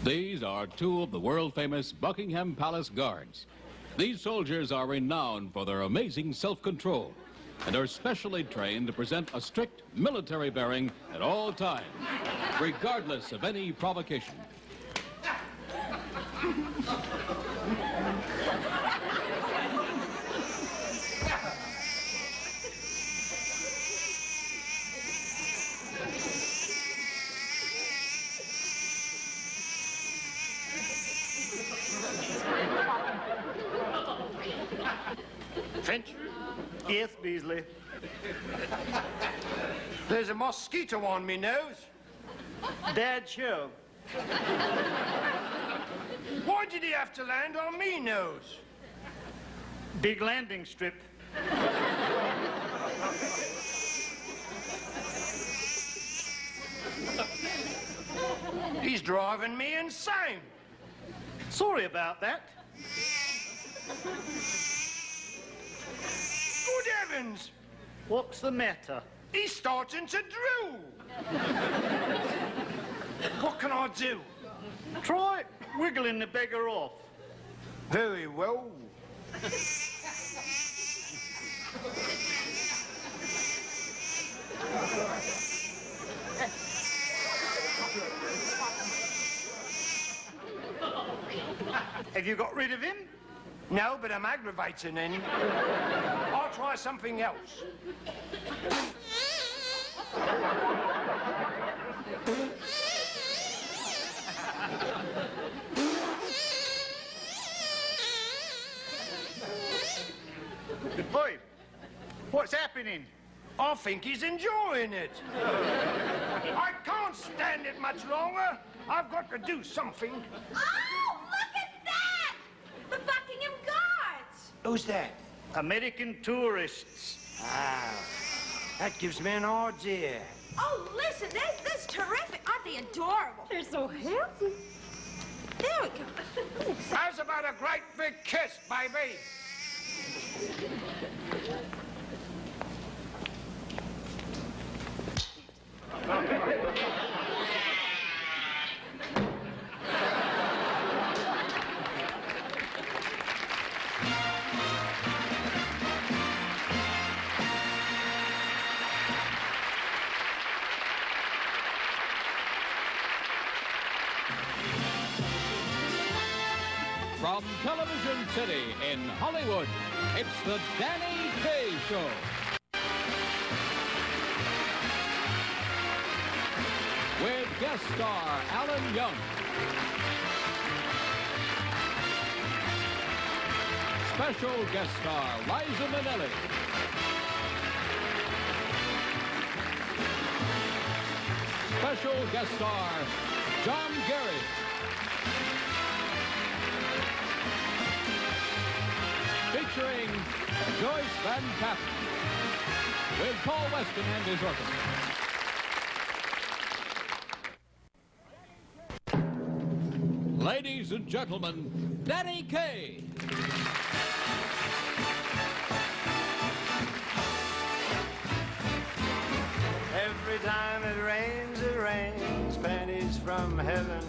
These are two of the world-famous Buckingham Palace Guards. These soldiers are renowned for their amazing self-control and are specially trained to present a strict military bearing at all times, regardless of any provocation. Finch? Yes, Beasley. There's a mosquito on me nose. Dad, show. Why did he have to land on me nose? Big landing strip. He's driving me insane. Sorry about that. Good heavens! What's the matter? He's starting to drool. What can I do? Try wiggling the beggar off. Very well. Have you got rid of him? No, but I'm aggravating him. I'll try something else. Boy, what's happening? I think he's enjoying it. I can't stand it much longer. I've got to do something. Oh, look at that! The Buckingham Guards! Who's that? American tourists. Ah, that gives me an idea. Oh, listen, that's terrific. Aren't they adorable? They're so handsome. There we go. How's about a great big kiss, baby? From Television City in Hollywood, it's the Danny Kaye Show. With guest star Alan Young. Special guest star Liza Minnelli. Special guest star John Gary. Featuring Joyce Van Patten with Paul Weston and his orchestra. Ladies and gentlemen, Danny Kaye. Every time it rains, pennies from heaven.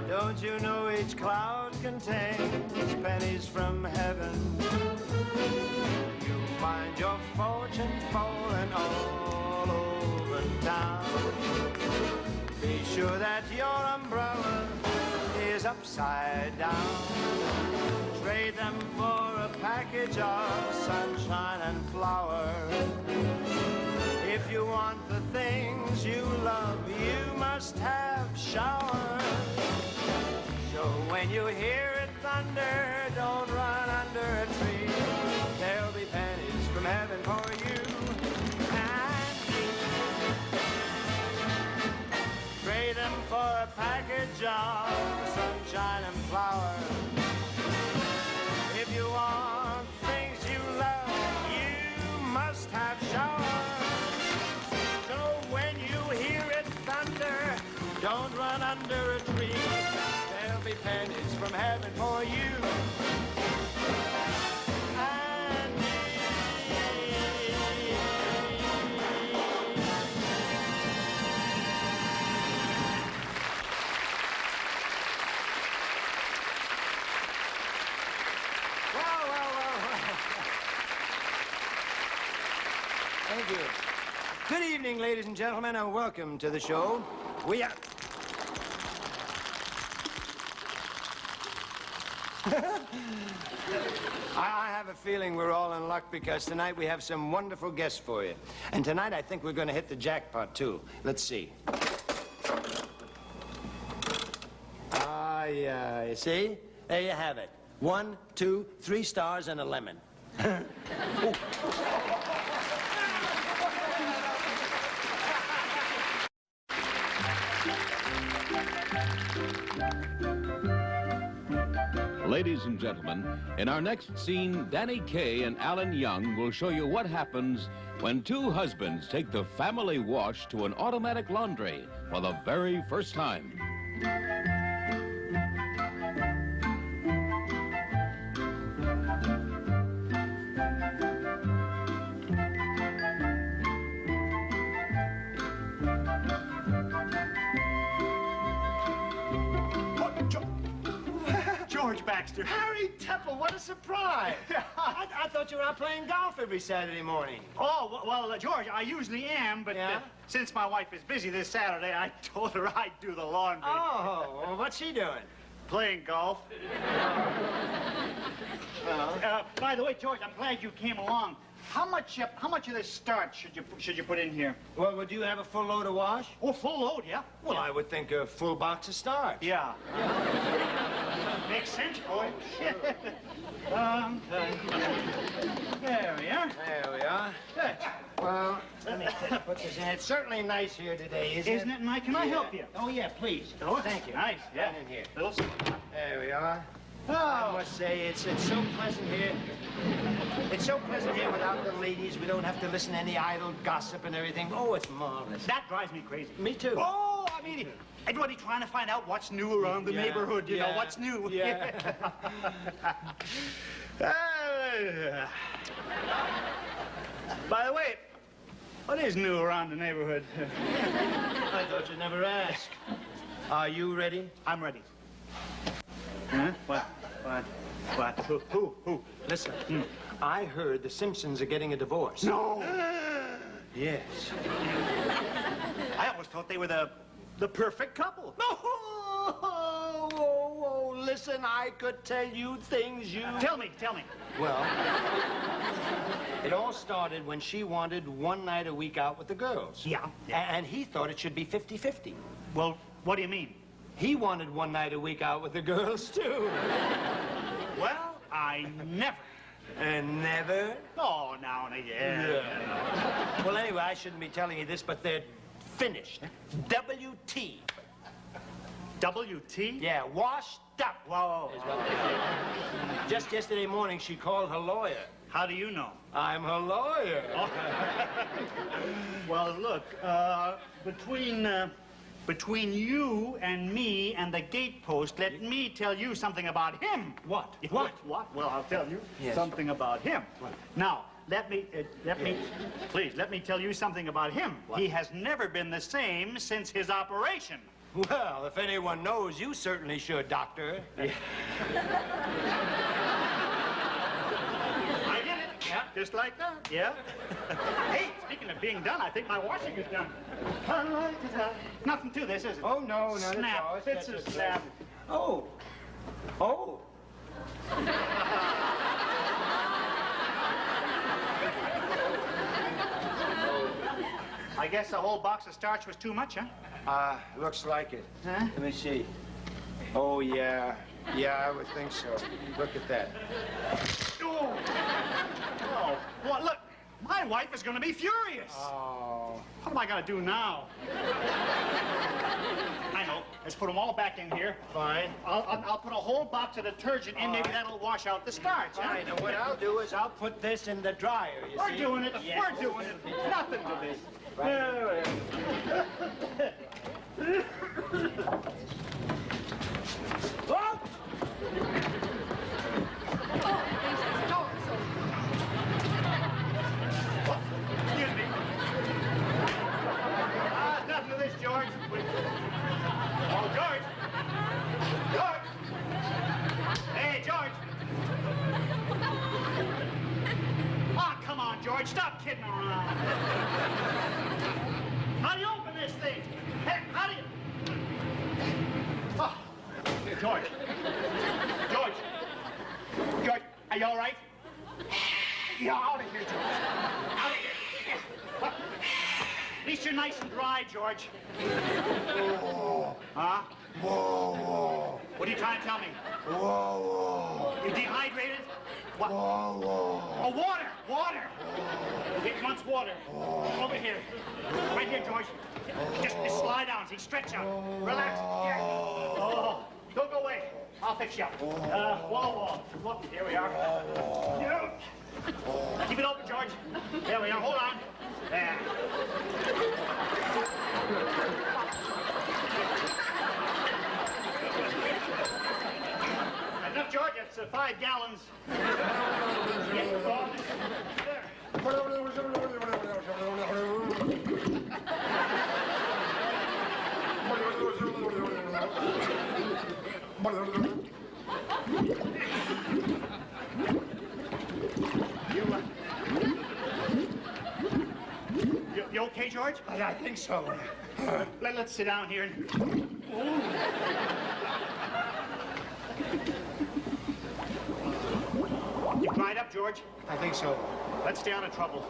Don't you know each cloud contains pennies from heaven? You'll find your fortune falling all over town. Be sure that your umbrella is upside down. Trade them for a package of sunshine and flowers. If you want the things you love, you must have showers. So when you hear it thunder, don't run under a tree. There'll be pennies from heaven for you and me. Trade them for a package of sunshine and flowers. If you want things you love, you must have showers. So when you hear it thunder, don't run under a tree. There'll be pennies from heaven for you and me. Thank you. Good evening, ladies and gentlemen, and welcome to the show. We are... I have a feeling we're all in luck because tonight we have some wonderful guests for you. And tonight I think we're going to hit the jackpot, too. Let's see. Yeah, you see? There you have it. 1, 2, 3 stars and a lemon. Ladies and gentlemen, in our next scene, Danny Kaye and Alan Young will show you what happens when two husbands take the family wash to an automatic laundry for the very first time. George Baxter. Harry Temple, what a surprise! I thought you were out playing golf every Saturday morning. Oh, well, George, I usually am, but Yeah? since my wife is busy this Saturday, I told her I'd do the laundry. Oh, well, what's she doing? Playing golf. By the way, George, I'm glad you came along. How much of this starch should you put in here? Well, would you have a full load of wash? Oh, full load, yeah. Well, I would think a full box of starch. Yeah. Makes sense, boy. There we are. There we are. Good. Well, let me put this in. It's certainly nice here today, Isn't it, Mike? Can I help you? Oh, yeah, please. Oh, thank you. Nice, yeah. Right in here. Little... There we are. I must say, it's so pleasant here. It's so pleasant here without the ladies. We don't have to listen to any idle gossip and everything. Oh, it's marvelous. That drives me crazy. Me too. Oh, I mean, everybody trying to find out what's new around the neighborhood, you know, what's new. Yeah. By the way, what is new around the neighborhood? I thought you'd never ask. Are you ready? I'm ready. Huh? What? Who? Listen, I heard the Simpsons are getting a divorce. No. Yes. I always thought they were the perfect couple. Oh, listen, I could tell you things you... Tell me. Well, it all started when she wanted one night a week out with the girls. Yeah. And he thought it should be 50-50. Well, what do you mean? He wanted one night a week out with the girls, too. Well, I never. And never? Oh, now and again. Yeah. Well, anyway, I shouldn't be telling you this, but they're finished. WT. WT? Yeah, washed up. Whoa. Is what they did. Just yesterday morning, she called her lawyer. How do you know? I'm her lawyer. Oh. Well, look, between you and me and the gatepost, let me tell you something about him. What? What? Well, I'll tell you something about him. What? Now, please, let me tell you something about him. What? He has never been the same since his operation. Well, if anyone knows, you certainly should, Doctor. I did it. Yeah, just like that. Yeah. Hey, speaking of being done, I think my washing is done. Nothing to this, is it? Oh, no, not Snap. at all. It's a snap. Oh. Oh. I guess a whole box of starch was too much, huh? Looks like it. Huh? Let me see. Oh, yeah. Yeah, I would think so. Look at that. Oh. Oh. Well, look, my wife is going to be furious. Oh. What am I going to do now? I know. Let's put them all back in here. Fine. I'll put a whole box of detergent in. Maybe that'll wash out the starch, huh? Fine. And what I'll do is I'll put this in the dryer, you We're see? doing it. Yeah. We're doing it. Nothing to this. Right. Oh! Excuse me. Nothing to this, George. Oh, George. George. Hey, George. Oh, come on, George. George, stop kidding around. How do you open this thing? Hey, how do you... Oh, George. George. George, are you all right? Yeah, out of here, George. Out of here. At least you're nice and dry, George. Whoa. Huh? Whoa. What are you trying to tell me? Whoa. You dehydrated? What? Whoa. Oh, water! Water! He wants water. Over here. Right here, George. Just slide down. See, stretch out. Relax. Yeah. Oh, don't go away. I'll fix you up. Wall. Look, here we are. Yeah. Keep it open, George. There we are. Hold on. There. Enough, George. It's 5 gallons. There. You okay, George? I think so. Let's sit down here. You dried up, George? I think so. Let's stay out of trouble.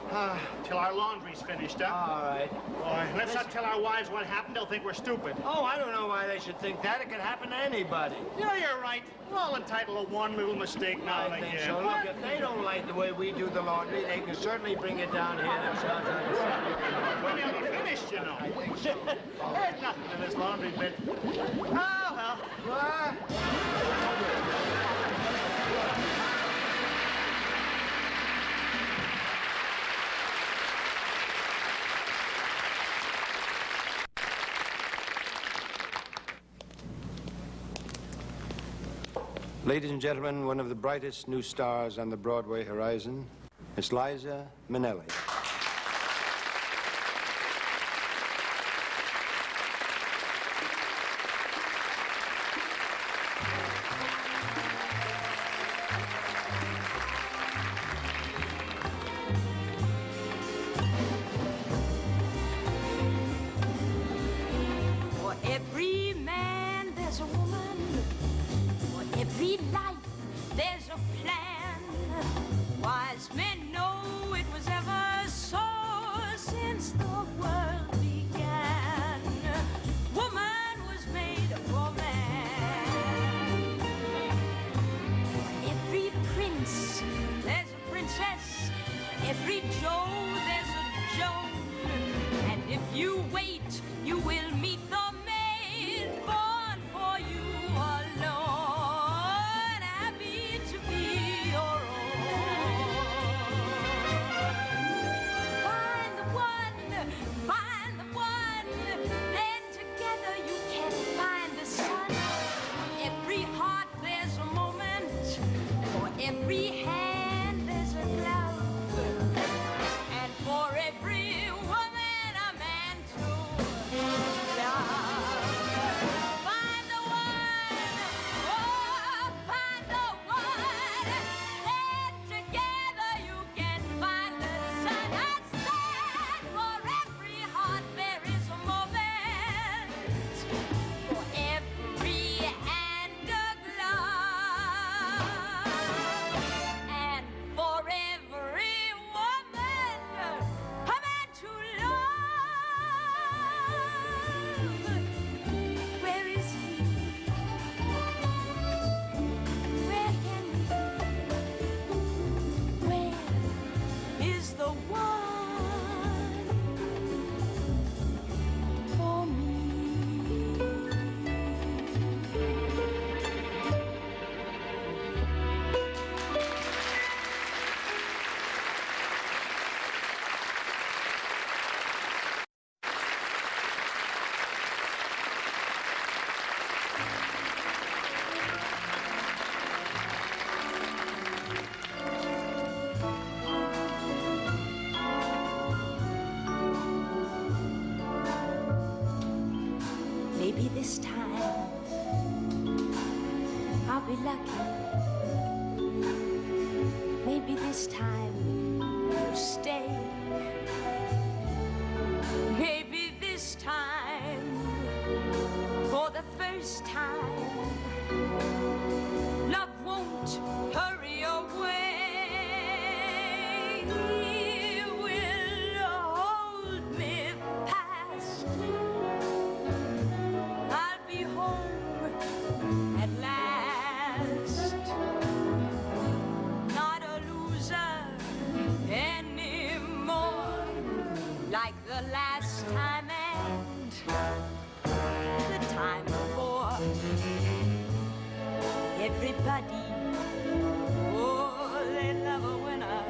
Till our laundry's finished, huh? All right. Boy, let's not tell our wives what happened. They'll think we're stupid. Oh, I don't know why they should think that. It could happen to anybody. Yeah, you're right. We're all entitled to one little mistake now and I think again. so. Look, if they don't like the way we do the laundry, they can certainly bring it down here themselves. We haven't finished, you know. I think so. There's nothing to this laundry bit. Oh, well. Ladies and gentlemen, one of the brightest new stars on the Broadway horizon, Miss Liza Minnelli. For every man, there's a woman. For every life, there's a plan. Wise men know it was ever so since the world began. Woman was made for man. For every prince, there's a princess. Every Joe, there's a Joan. And if you wait, you will meet the maid born for you alone, happy to be your own. Find the one, then together you can find the sun. For every heart, there's a moment. For every hand, there's a glove. And for every woman, a man to love. Find the one, oh, find the one. Then together you can find the sun. I said, for every heart there is a moment. For every hand a glove. And for every woman, a man to love. Where is he? Where can he be? Where is the one for me? Maybe this time I'll be lucky. Maybe this time you'll stay. He will hold me fast. I'll be home at last. Not a loser anymore, like the last time and the time before. Everybody, oh, they love a winner,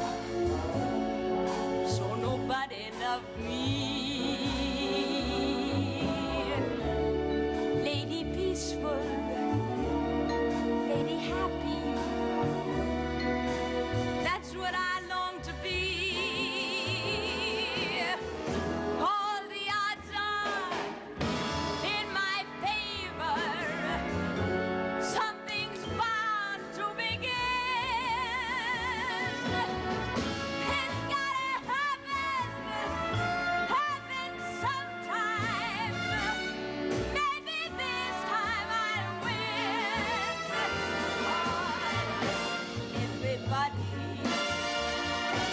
so nobody loved me. Lady peaceful, lady happy, that's what I long to be. All the odds are in my favor. Something's bound to begin. It's gotta happen sometime. Maybe this time I'll win. Everybody,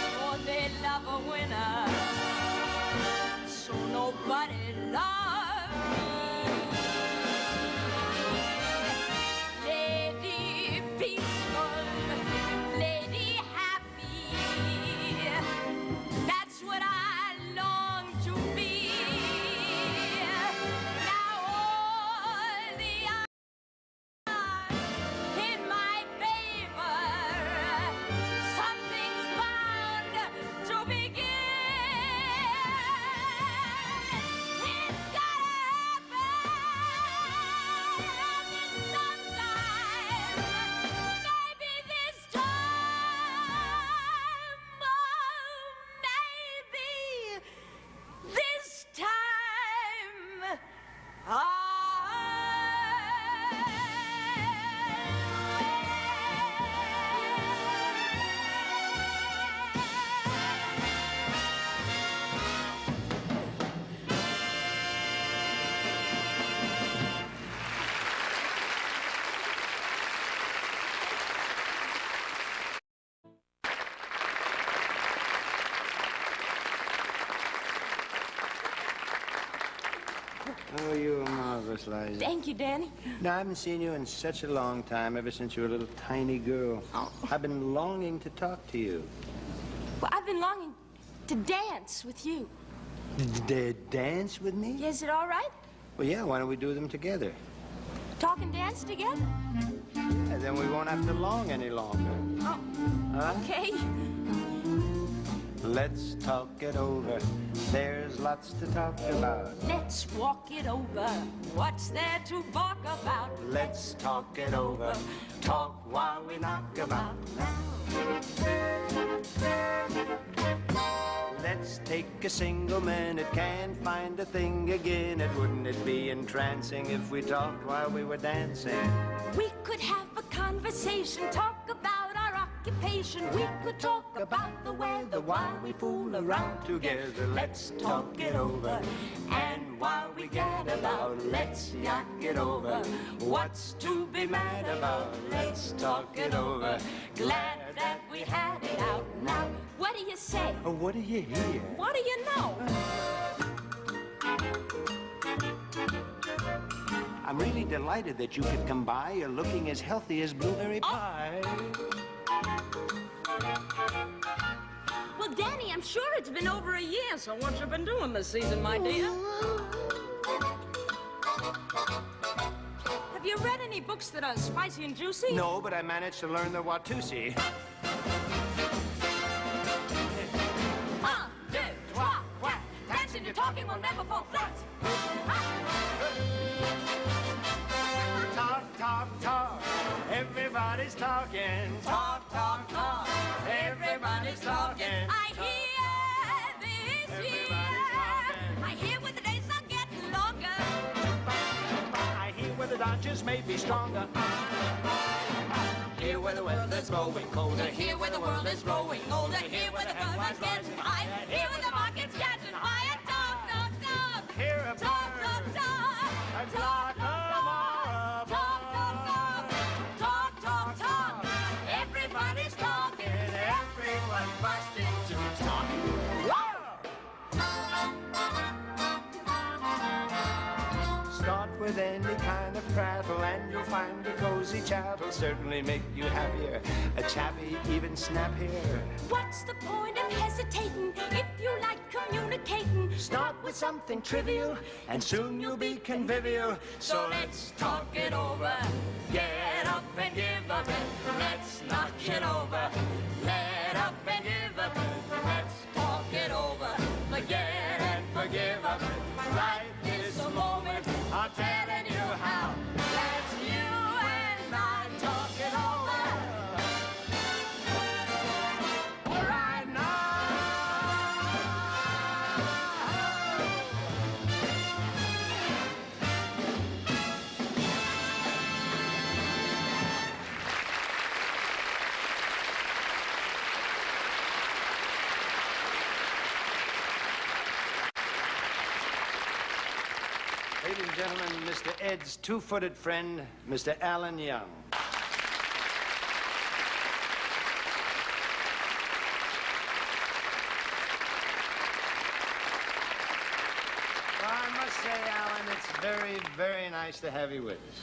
oh, they love a winner, so nobody loves me. Lady peaceful, lady happy, that's what I long to be. Now all the odds in my favor. Something's bound to begin. It's gotta happen sometime. Maybe this time. Oh, maybe this time. Oh, you are marvelous, Liza. Thank you, Danny. Now, I haven't seen you in such a long time, ever since you were a little tiny girl. Oh. I've been longing to talk to you. Well, I've been longing to dance with you. Dance with me? Is it all right? Well, yeah, why don't we do them together? Talk and dance together? And then we won't have to long any longer. Oh, Huh? okay. Let's talk it over. There's lots to talk about. Let's walk it over. What's there to bark about? Let's talk it over. Talk while we knock about. Let's take a single minute. Can't find a thing again. Wouldn't it be entrancing if we talked while we were dancing? We could have a conversation, talk about our occupation. We could talk about the weather while we fool around Together, let's talk it over. And while we get about, let's yak it over. What's to be mad about? Let's talk it over. Glad that we had it out. Now, what do you say? Oh, what do you hear? What do you know? I'm really delighted that you could come by. You're looking as healthy as blueberry pie. Well, Danny, I'm sure it's been over a year, so what you been doing this season, my dear? Have you read any books that are spicy and juicy? No, but I managed to learn the Watusi. 1, 2, 3, 4. Dancing and talking will never fall flat. Talk, talk, talk. Everybody's talking. Talk, talk, talk. Everybody's talking. I hear this Everybody's year. talking. I hear where the days are getting longer. I hear where the Dodgers may be stronger. Here where the weather's growing colder. Here where the world is growing older. Here where the birds getting higher. Here where the market's catching fire. Talk, talk, talk. Hear a Talk, bird. talk, talk. And Talk, talk more talk, talk, talk. Talk, talk, talk. Everybody's talking. Everyone but it to talk. Start with any kind of prattle and you'll find a cozy chat'll certainly make you happier. A chappy, even snappier. What's the point of hesitating if you like communicating? Start with something trivial and soon you'll be convivial. So let's talk it over. Get up and give up. Let's knock it over. Let up and give up. Let's talk it over. Forget and forgive up. Right this moment, I'm telling you how. Let's you and I talk it over. Right now. Ladies and gentlemen, Mr. Ed's two-footed friend, Mr. Alan Young. Well, I must say, Alan, it's very, very nice to have you with us.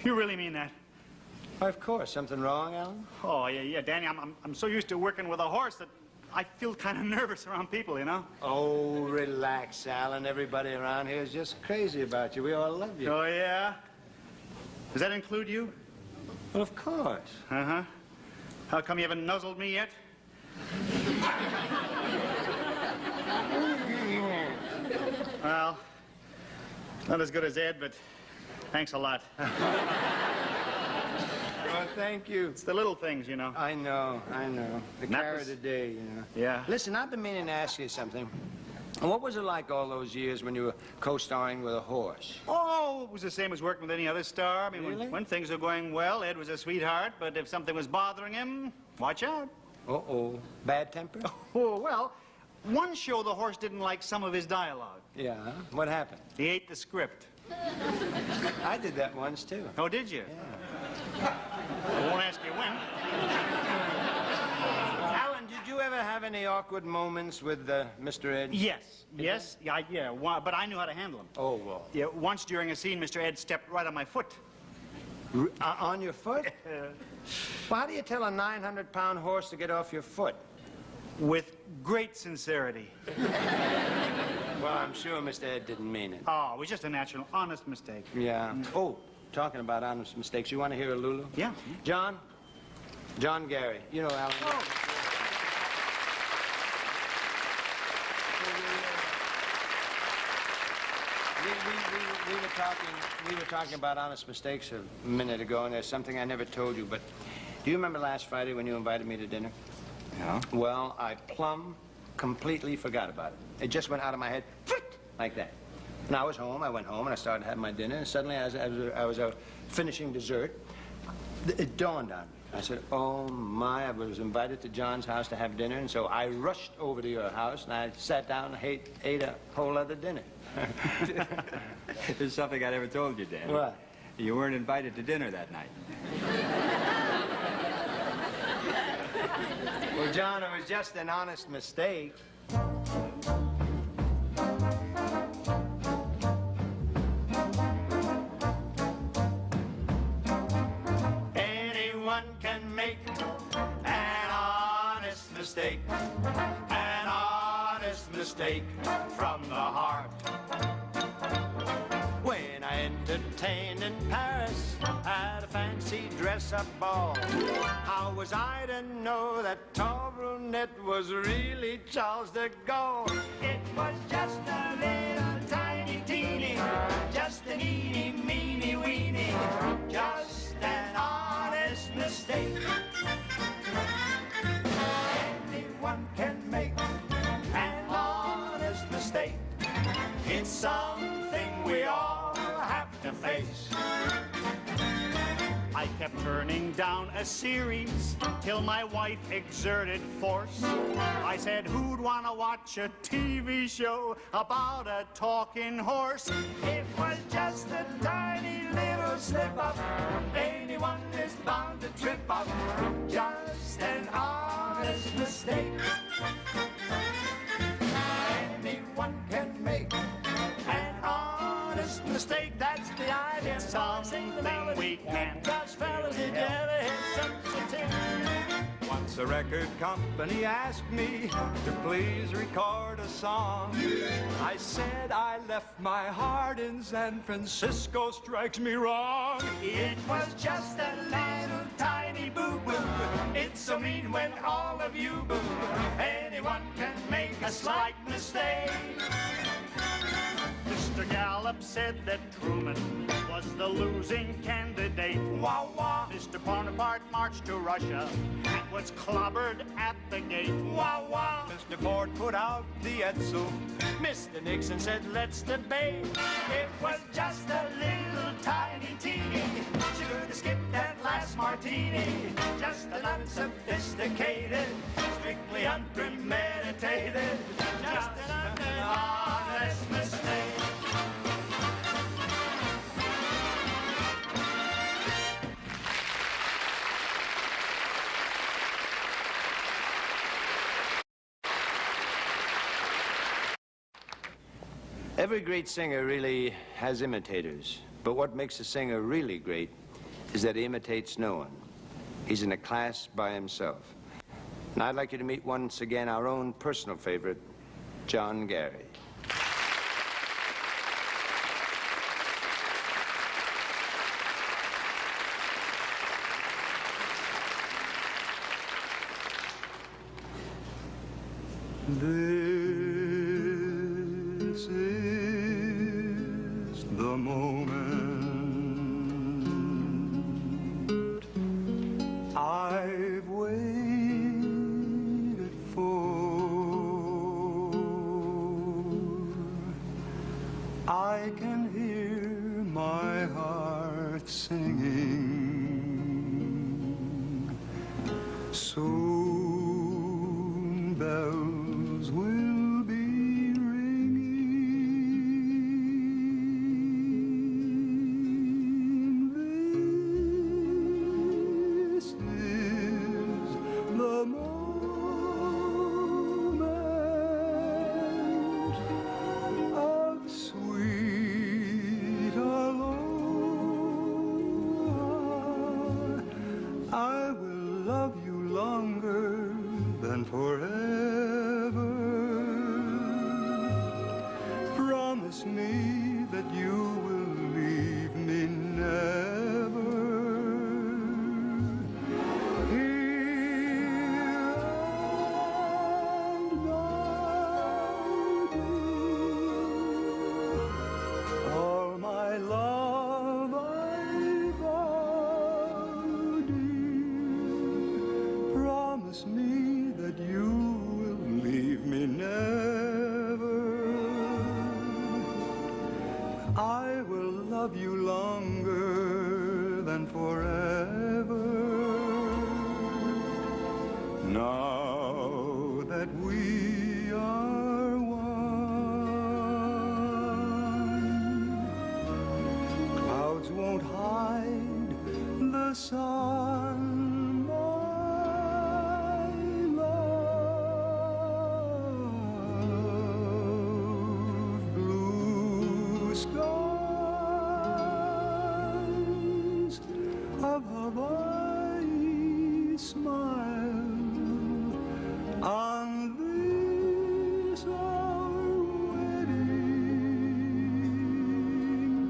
You really mean that? Of course. Something wrong, Alan? Oh, yeah, Danny. I'm so used to working with a horse that I feel kind of nervous around people, you know? Oh, relax, Alan. Everybody around here is just crazy about you. We all love you. Oh, yeah? Does that include you? Well, of course. Uh-huh. How come you haven't nuzzled me yet? Well, not as good as Ed, but thanks a lot. Well, thank you. It's the little things, you know. I know. The That carrot was- of the day, you know. Yeah. Listen, I've been meaning to ask you something. What was it like all those years when you were co-starring with a horse? Oh, it was the same as working with any other star. I mean, Really? when things were going well, Ed was a sweetheart, but if something was bothering him, watch out. Uh-oh. Bad temper? Oh, well, one show the horse didn't like some of his dialogue. Yeah. What happened? He ate the script. I did that once, too. Oh, did you? Yeah. I won't ask you when. Alan, did you ever have any awkward moments with Mr. Ed? Yes. But I knew how to handle him. Oh, well. Yeah, once during a scene, Mr. Ed stepped right on my foot. On your foot? Well, how do you tell a 900-pound horse to get off your foot? With great sincerity. Well, I'm sure Mr. Ed didn't mean it. Oh, it was just a natural, honest mistake. Yeah. Oh, talking about honest mistakes, you want to hear a Lulu? Yeah. John Gary. You know Alan. Oh. We were talking about honest mistakes a minute ago, and there's something I never told you, but do you remember last Friday when you invited me to dinner? Yeah. Well, I completely forgot about it. It just went out of my head, like that. And I was home, I went home, and I started having my dinner, and suddenly as I was finishing dessert, it dawned on me. I said, oh, my, I was invited to John's house to have dinner, and so I rushed over to your house, and I sat down and ate a whole other dinner. There's something I never told you, Dan. What? You weren't invited to dinner that night. Well, John, it was just an honest mistake. Anyone can make an honest mistake. An honest mistake from the heart. When I entertained in Paris at a fancy dress-up ball, how was I to know that tall brunette was really Charles de Gaulle? It was just a little tiny teeny, just an eeny, meeny, weeny, just an honest mistake. Anyone can make an honest mistake. It's something we all have to face. I kept turning down a series till my wife exerted force. I said, who'd want to watch a TV show about a talking horse? It was just a tiny little slip-up. Anyone anyone is bound to trip up. Just an honest mistake. Anyone can make an honest mistake. That's the idea. Something we can. Gosh, fellas, did you ever hear such a thing? Once a record company asked me to please record a song. I said I left my heart in San Francisco. Strikes me wrong. It was just a little tiny boo-boo. It's so mean when all of you boo. Anyone can make a slight mistake. Mr. Gallup said that Truman was the losing candidate. Wah, wah. Mr. Bonaparte marched to Russia and was clobbered at the gate. Wah, wah. Mr. Ford put out the Edsel. Mr. Nixon said, let's debate. It was just a little tiny teeny. She could have skipped that last martini. Just an unsophisticated, strictly unpremeditated, just an honest mistake. Every great singer really has imitators. But what makes a singer really great is that he imitates no one. He's in a class by himself. And I'd like you to meet once again our own personal favorite, John Gary. This is the moment I've waited for. I can hear my heart singing. Soon bells will be ringing. This is the moment of sweet allure. I will love you longer than forever. Promise me that you will leave me never. Here and now, dear, all my love I vow, dear. Promise me that you will leave me never. I will love you longer than forever. Now that we are one, clouds won't hide the sun. My love, blue skies of Hawaii smile on this our wedding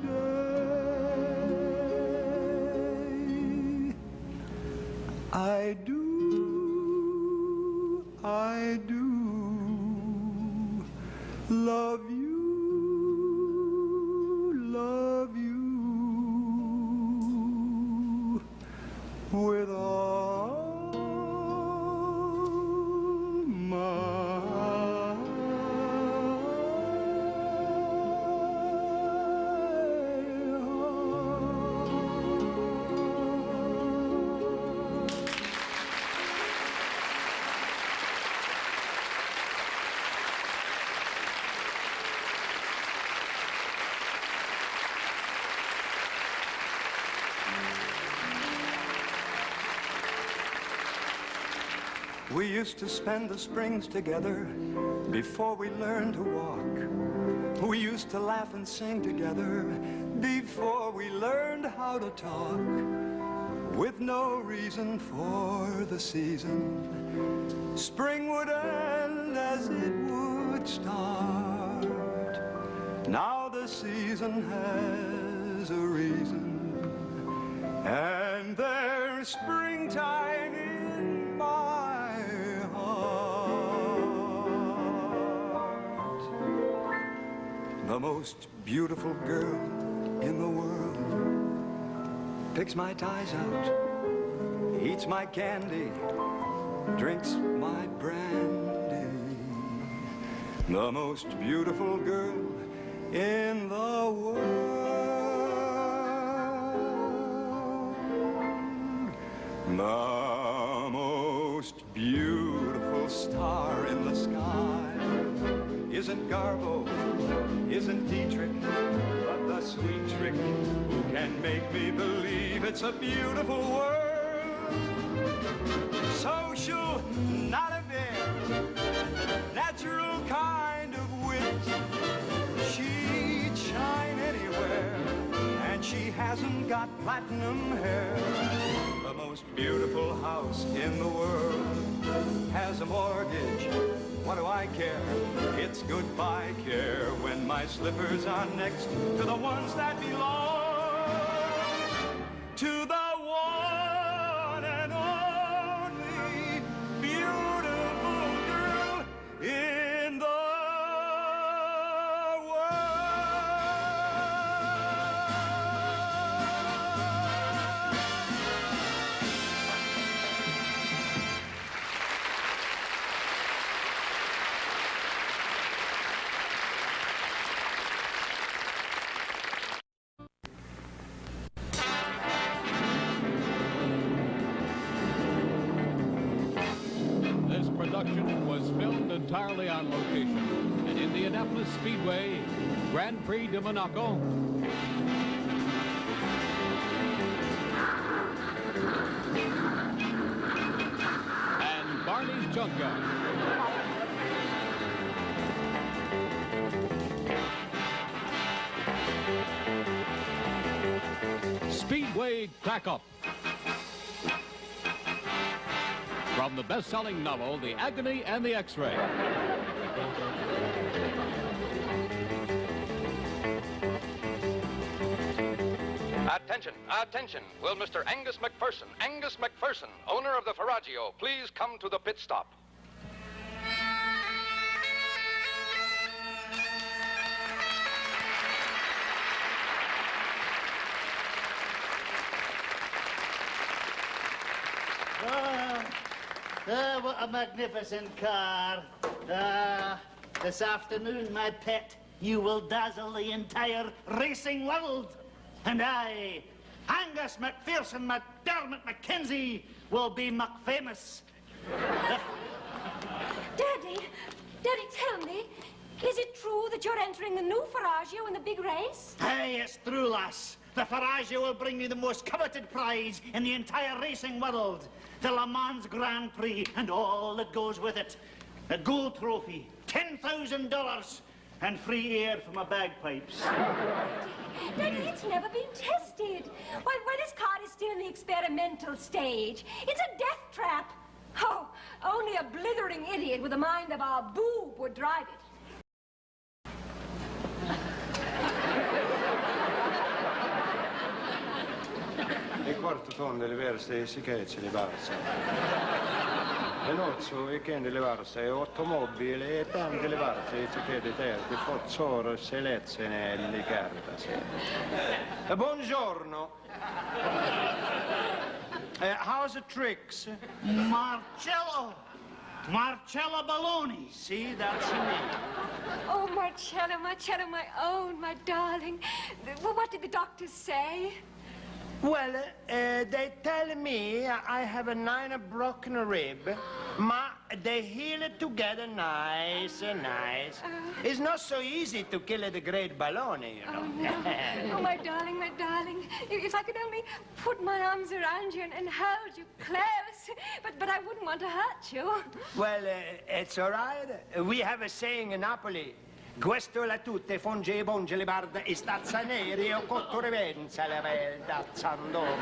day. I do love you with all my heart. used to spend the springs together before we learned to walk. We used to laugh and sing together before we learned how to talk. With no reason for the season, spring would end as it would start. Now the season has a reason, and there's springtime in my heart. The most beautiful girl in the world picks my ties out, eats my candy, drinks my brandy. The most beautiful girl in the world. The most beautiful star in the sky isn't Garbo, isn't Dietrich, but the sweet trick who can make me believe it's a beautiful world. Social, not a bit, natural kind of wit. She'd shine anywhere, and she hasn't got platinum hair. The most beautiful house in the world has a mortgage. What do I care? It's goodbye care when my slippers are next to the ones that belong to the one and only beautiful girl in the Was filmed entirely on location at Indianapolis Speedway, Grand Prix de Monaco. And Barney's Junkyard. Speedway Crack Up. From the best-selling novel, The Agony and the X-Ray. Attention, attention. Will Mr. Angus McPherson, owner of the Faraggio, please come to the pit stop? What a magnificent car. This afternoon, my pet, you will dazzle the entire racing world. And I, Angus McPherson McDermott Mackenzie, will be McFamous. Daddy, tell me, is it true that you're entering the new Faraggio in the big race? Hey, it's true, lass. The Faraggio will bring me the most coveted prize in the entire racing world. The Le Mans Grand Prix and all that goes with it. A gold trophy, $10,000, and free air for my bagpipes. Daddy, it's never been tested. Why, this car is still in the experimental stage. It's a death trap. Oh, only a blithering idiot with the mind of our boob would drive it. Il quarto tondo le verse sicurezza di Barsa. E nozzo e che le varse, automobili e tante le varse, che di terra, forzoro, selezione e le carte. Buongiorno. How's the tricks? Marcello Baloney. See, that's me. Oh, Marcello, my own, my darling. Well, what did the doctors say? Well, they tell me I have a 9 broken rib, but they heal it together nice and nice. It's not so easy to kill the great baloney, you know. Oh, my darling, my darling. If I could only put my arms around you and hold you close. But I wouldn't want to hurt you. Well, it's all right. We have a saying in Napoli. Questo la tutte, fonge e bonge le barda e stazza neri o cotto revenza le velda zandoro.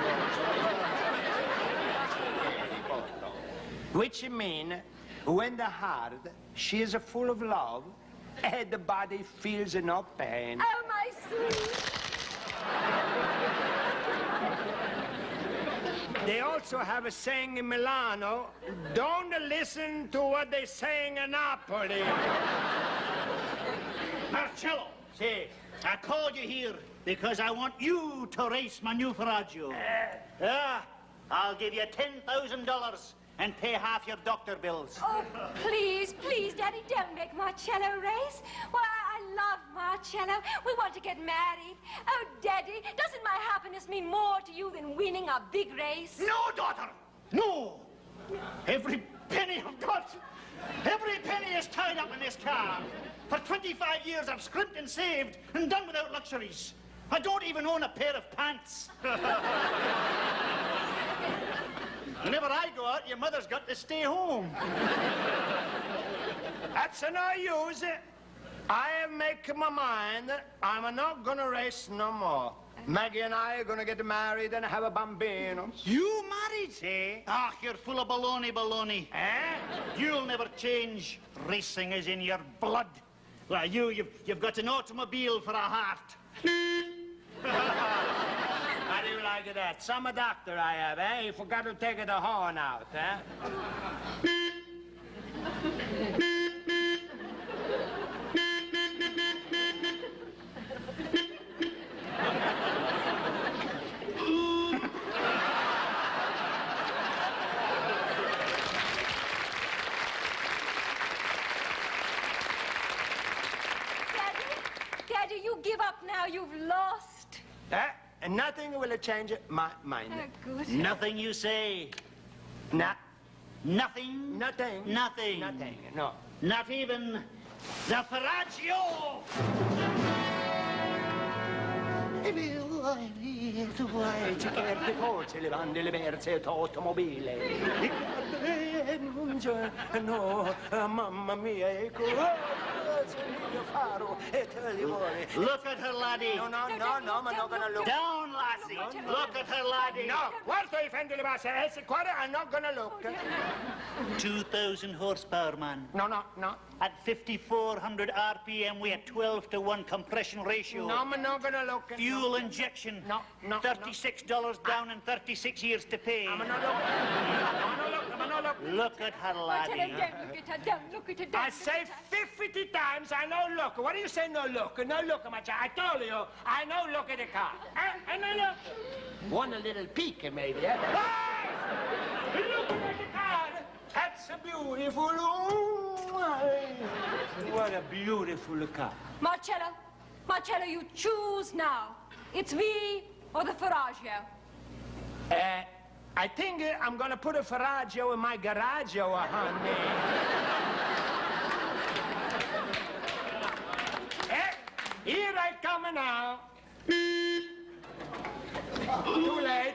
Which mean, when the heart, she is full of love, and the body feels no pain. Oh, my sweet. They also have a saying in Milano, don't listen to what they saying in Napoli. Marcello, See, I called you here because I want you to race my new Ferragio. I'll give you $10,000 and pay half your doctor bills. Oh, please, please, Daddy, don't make Marcello race. Well, I love Marcello. We want to get married. Oh, Daddy, doesn't my happiness mean more to you than winning a big race? No, daughter, no. Every penny I've got, every penny is tied up in this car. For 25 years, I've scrimped and saved and done without luxuries. I don't even own a pair of pants. Whenever I go out, your mother's got to stay home. that's no use. I have made my mind. I'm not gonna race no more. Maggie and I are gonna get married and have a bambino. You married? See? Ah, you're full of baloney. Eh? You'll never change. Racing is in your blood. Well, you've got an automobile for a heart. How do you like that? Some doctor I have, eh? You forgot to take the horn out, eh? Daddy, you give up now. You've lost. And nothing will change my mind. Oh, good. Nothing you say. Nothing. Nothing. Nothing. Nothing, no. Not even the Ferragio. Certe forze, le bande, le verse, automobile. No, mamma mia, ecco. Faro, e te li vuole. Look at her, laddie. No, I'm not gonna look. Down, lassie. Look at her, laddie. No, guarda i fendi le basse, I'm not gonna look. 2,000 horsepower, man. No. At 5,400 RPM, we had 12-to-1 compression ratio. No, I'm not gonna look. Fuel injection. No. $36 down and 36 years to pay. I'm not look. Look at her, Marcello, laddie. don't look at her. Don't look at her. I say 50 times, I no look. What do you say no look? No look, Macha. I told you, I no look at the car. I no look. One little peek, maybe, eh? Hey! Look at the car. That's a beautiful. What a beautiful car. Marcello, you choose now. It's me or the Ferragio. I think I'm gonna put a Ferragio in my garage, honey. Here I come now. Too late,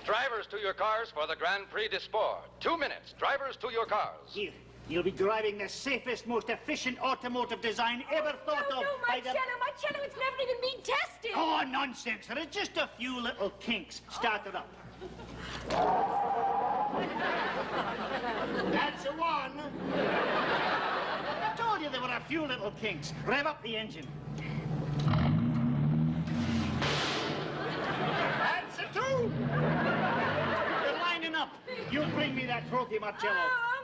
Drivers to your cars for the Grand Prix de Sport. 2 minutes. Drivers to your cars. Here, you'll be driving the safest, most efficient automotive design ever thought of. No, by the... Marcello, it's never even been tested. Oh, nonsense. There are just a few little kinks. Start it up. That's the one. I told you there were a few little kinks. Rev up the engine. That's the two. You're lining up. You bring me that trophy, Marcello. Oh,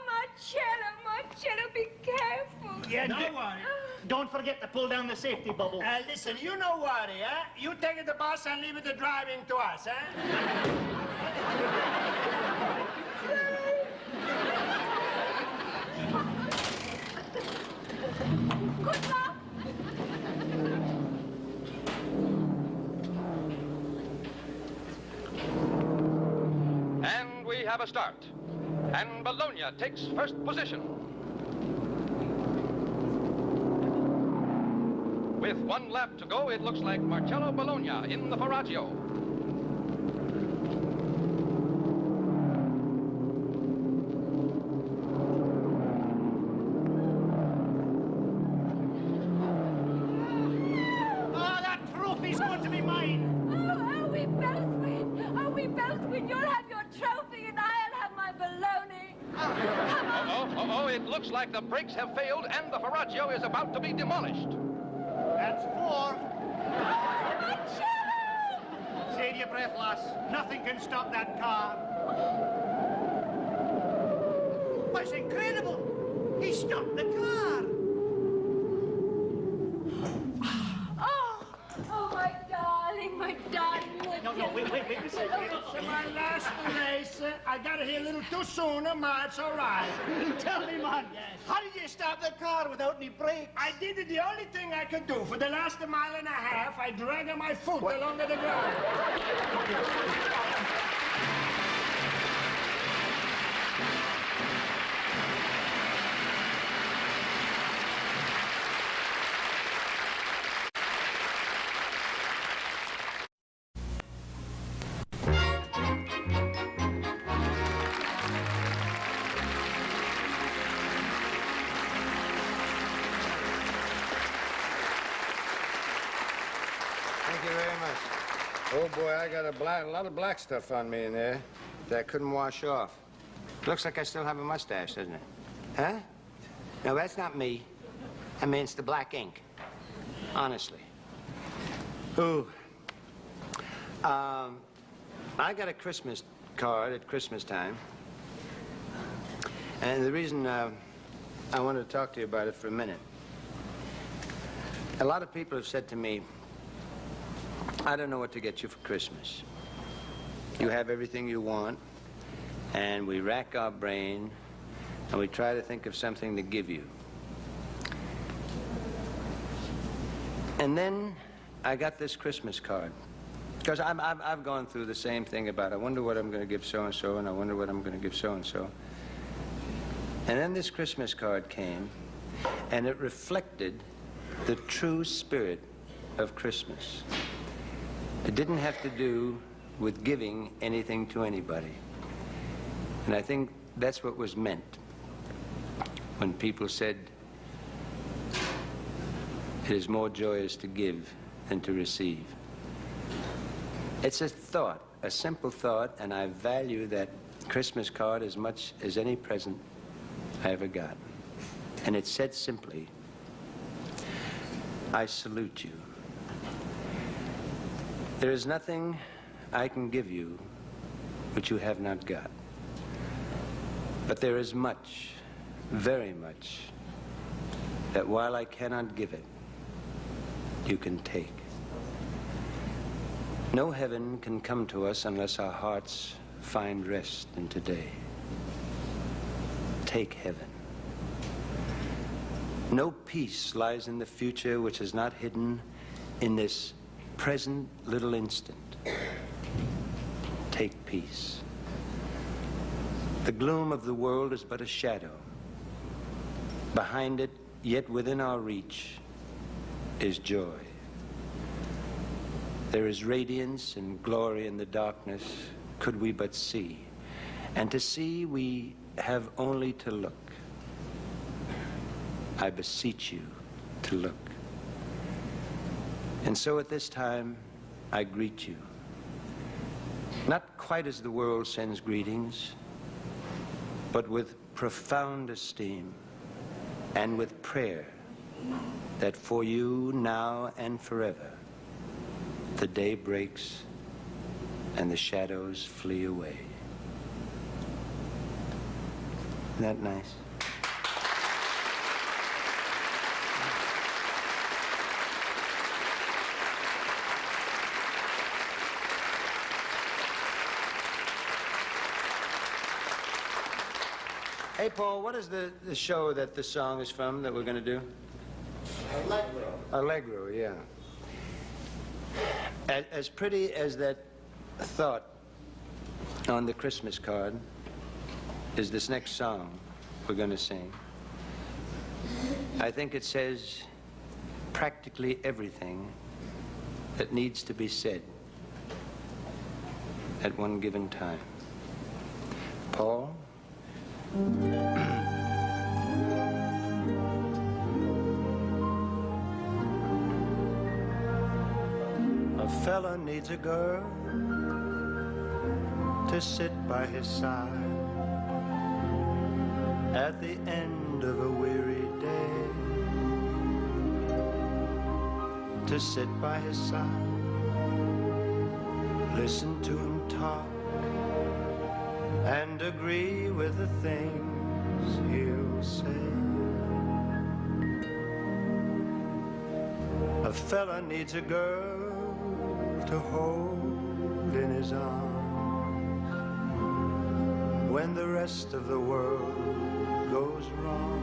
Marcello, be careful. Yeah, Don't worry. Don't forget to pull down the safety bubble. Listen, you no worry, eh? You take the bus and leave the driving to us, eh? Good luck. have a start. And Bologna takes first position. With 1 lap to go, it looks like Marcello Bologna in the Faraggio. Oh, that trophy's going to be mine. Oh, we both win. Oh, we both win. You'll have your trophy and I'll have my baloney. Come on. Oh, it looks like the brakes have failed and the Faraggio is about to be demolished. That's 4. Marcello! Save your breath, lass. Nothing can stop that car. Well, it's incredible. He stopped the car. Oh, my darling, my darling. No, wait a second. It's my last race. I got here a little too soon, ma. It's all right. Tell me, man. How did you stop the car without any brakes? I did it the only thing I could do. For the last 1.5 miles, I dragged my foot along the ground. Thank you very much. Oh, boy, I got a lot of black stuff on me in there that I couldn't wash off. Looks like I still have a mustache, doesn't it? Huh? No, that's not me. I mean, it's the black ink. Honestly. Ooh. I got a Christmas card at Christmas time. And the reason I wanted to talk to you about it for a minute. A lot of people have said to me, I don't know what to get you for Christmas. You have everything you want, and we rack our brain, and we try to think of something to give you. And then I got this Christmas card. Because I've gone through the same thing about, I wonder what I'm going to give so-and-so, and I wonder what I'm going to give so-and-so. And then this Christmas card came, and it reflected the true spirit of Christmas. It didn't have to do with giving anything to anybody. And I think that's what was meant when people said, it is more joyous to give than to receive. It's a thought, a simple thought, and I value that Christmas card as much as any present I ever got. And it said simply, I salute you. There is nothing I can give you which you have not got. But there is much, very much, that while I cannot give it, you can take. No heaven can come to us unless our hearts find rest in today. Take heaven. No peace lies in the future which is not hidden in this present little instant. Take peace. The gloom of the world is but a shadow. Behind it, yet within our reach, is joy. There is radiance and glory in the darkness, could we but see. And to see, we have only to look. I beseech you to look. And so at this time, I greet you. Not quite as the world sends greetings, but with profound esteem and with prayer that for you now and forever, the day breaks and the shadows flee away. Isn't that nice? Hey, Paul, what is the show that the song is from that we're going to do? Allegro. Allegro, yeah. As pretty as that thought on the Christmas card, is this next song we're going to sing. I think it says practically everything that needs to be said at one given time. Paul? A fella needs a girl to sit by his side at the end of a weary day, to sit by his side, listen to him talk, and agree with the things he'll say. A fella needs a girl to hold in his arms when the rest of the world goes wrong,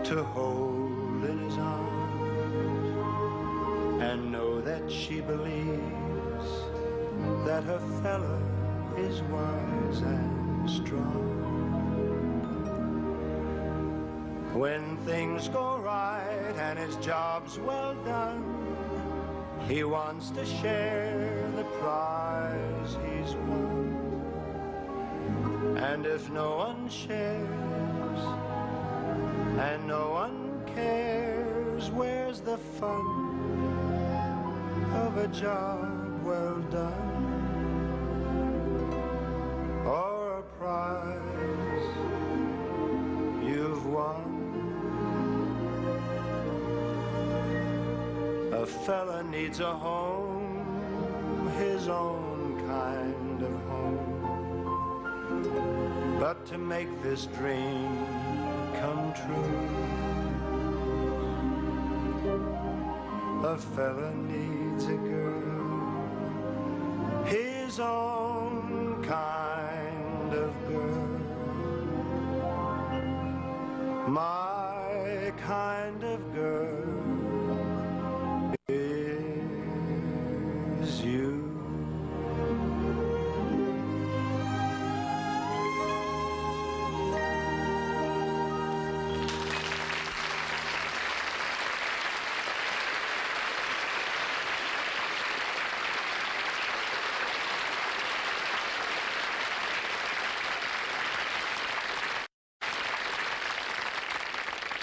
to hold in his arms and know that she believes that her fella is wise and strong. When things go right and his job's well done, he wants to share the prize he's won. And if no one shares and no one cares, where's the fun of a job well done? Or a prize you've won? A fella needs a home, his own kind of home. But to make this dream come true, a fella needs a girl, his own kind of girl. My kind of girl is you.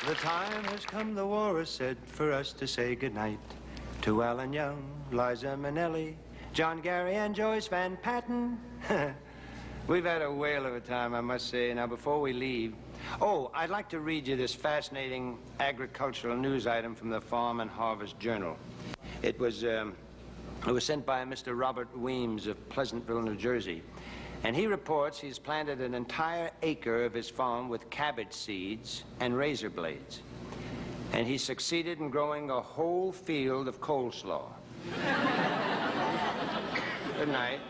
The time has come, the war is said, for us to say goodnight to Alan Young, Liza Minnelli, John Gary, and Joyce Van Patten. We've had a whale of a time, I must say. Now, before we leave, I'd like to read you this fascinating agricultural news item from the Farm and Harvest Journal. It was sent by Mr. Robert Weems of Pleasantville, New Jersey. And he reports he's planted an entire acre of his farm with cabbage seeds and razor blades. And he succeeded in growing a whole field of coleslaw. Good night.